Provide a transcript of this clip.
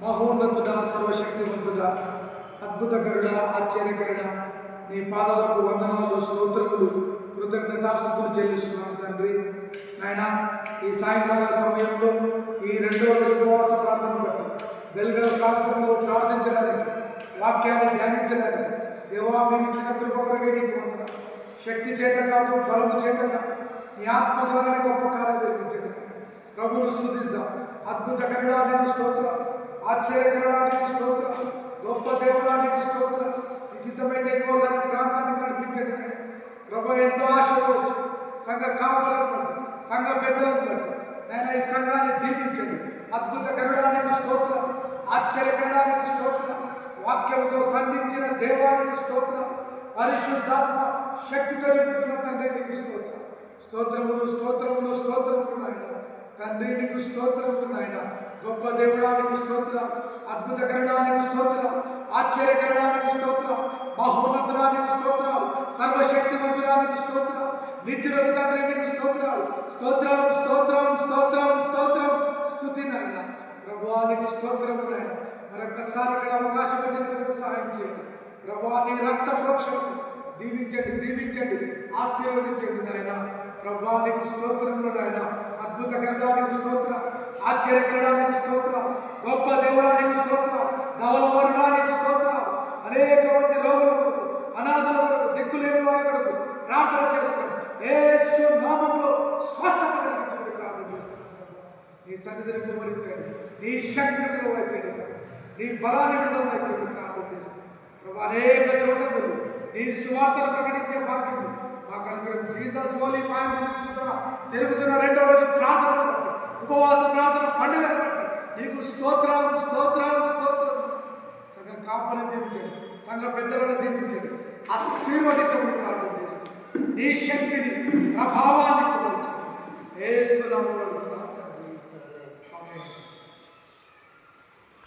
మహోన్నతుడా, సర్వశక్తివంతుడా, అద్భుతకరుడా, ఆశ్చర్యకరుడా, నీ పాదాలకు వందనాలు, స్తోత్రములు, కృతజ్ఞతాస్తుతులు చెల్లిస్తున్నాం తండ్రి. నాయన, ఈ సాయంకాల సమయంలో ఈ రెండో రోజు ఉపవాస ప్రార్థన బట్టి వెలుగల ప్రాంతంలో ప్రార్థించడానికి, వాక్యాన్ని ధ్యానించడానికి దేవా మీరు ఇచ్చిన కృప కొరకే నీకు వందనాలు. శక్తి చేత కాదు, బలము చేత కాదు, నీ ఆత్మ ద్వారానే గొప్ప కార్యాలు జరిగించండి. ప్రభువును స్తుతిద్దాం. అద్భుతకరుడానికి స్తోత్రం, ఆశ్చర్యకరానికి స్తోత్రం, గొప్ప దేవుడానికి స్తోత్రం. నిశ్చితమైతే ఇంకోసారి ప్రాంతానికి నడిపించండి. ప్రభు ఎంతో ఆశతో వచ్చి సంఘ కాపలను బట్టి, సంఘ పెద్దలను బట్టి నేను ఈ సంఘాన్ని దీపించండి. అద్భుతకరానికి స్తోత్రం, ఆశ్చర్యకరానికి స్తోత్రం, వాక్యంతో సంధించిన దేవానికి స్తోత్రం, పరిశుద్ధాత్మ శక్తితో నింపుతున్న తండ్రి నీకు స్తోత్రం. స్తోత్రములు స్తోత్రములు స్తోత్రములు నాయన తండ్రి నీకు స్తోత్రములు నాయన. గొప్ప దేవుడానికి స్తోత్రం, అద్భుతకరణానికి స్తోత్రం, ఆశ్చర్యకరణానికి స్తోత్రం, మహోన్నతుడానికి స్తోత్రాలు, సర్వశక్తివంతుడానికి స్తోత్రం, నిత్యులకు తండ్రి నీకు స్తోత్రాలు. స్తోత్రం స్తోత్రం స్తోత్రం స్తోత్రం స్తుతి నాయన. ప్రభువానికి స్తోత్రము నాయన. మరొకసారి ఇక్కడ అవకాశం వచ్చినందుకు సహాయం చేయండి. ప్రభువా నీ రక్త ప్రోక్షణకు దీవించండి, దీవించండి, ఆశీర్వదించండి నాయన. ప్రభువానికి స్తోత్రములు నాయన. అద్భుతకరణానికి స్తోత్రం, ఆశ్చర్యకరణానికి స్తోత్రం, గొప్ప దేవుడానికి స్తోత్రం, ధవలవరుడానికి స్తోత్రం. అనేక మంది రోగుల కొరకు, అనాథుల కొరకు, దిక్కులేని వారి కొరకు ప్రార్థన చేస్తున్నాం. యేసు నామములో స్వస్థత కలిగించమని ప్రార్థన చేస్తున్నాం. నీ సన్నిధిని కుమరించండి, నీ శక్తిని విడుదలచ్చండి, నీ బలాన్ని విడుదలచ్చండి ప్రార్థన చేస్తున్నాం. ప్రభు అనేక చోట్ల నీ సువార్తను ప్రకటించే భాగ్యం మాకు అనుగ్రహం. జీసస్ హోలీ ఫైవ్ మినిస్ట్రీ ద్వారా జరుగుతున్న రెండో రోజు ప్రార్థనను బట్టి, ఉపవాస ప్రార్థన పండుగను బట్టి నీకు స్తోత్రం స్తోత్రం స్తోత్రం. సంఘ కాపని దీవించండి, సంఘ పెద్దలను దీవించండి, ఆశీర్వదించమని ప్రార్థన చేస్తుంది. నీ శక్తిని, ప్రభావాన్ని యేసు నామములో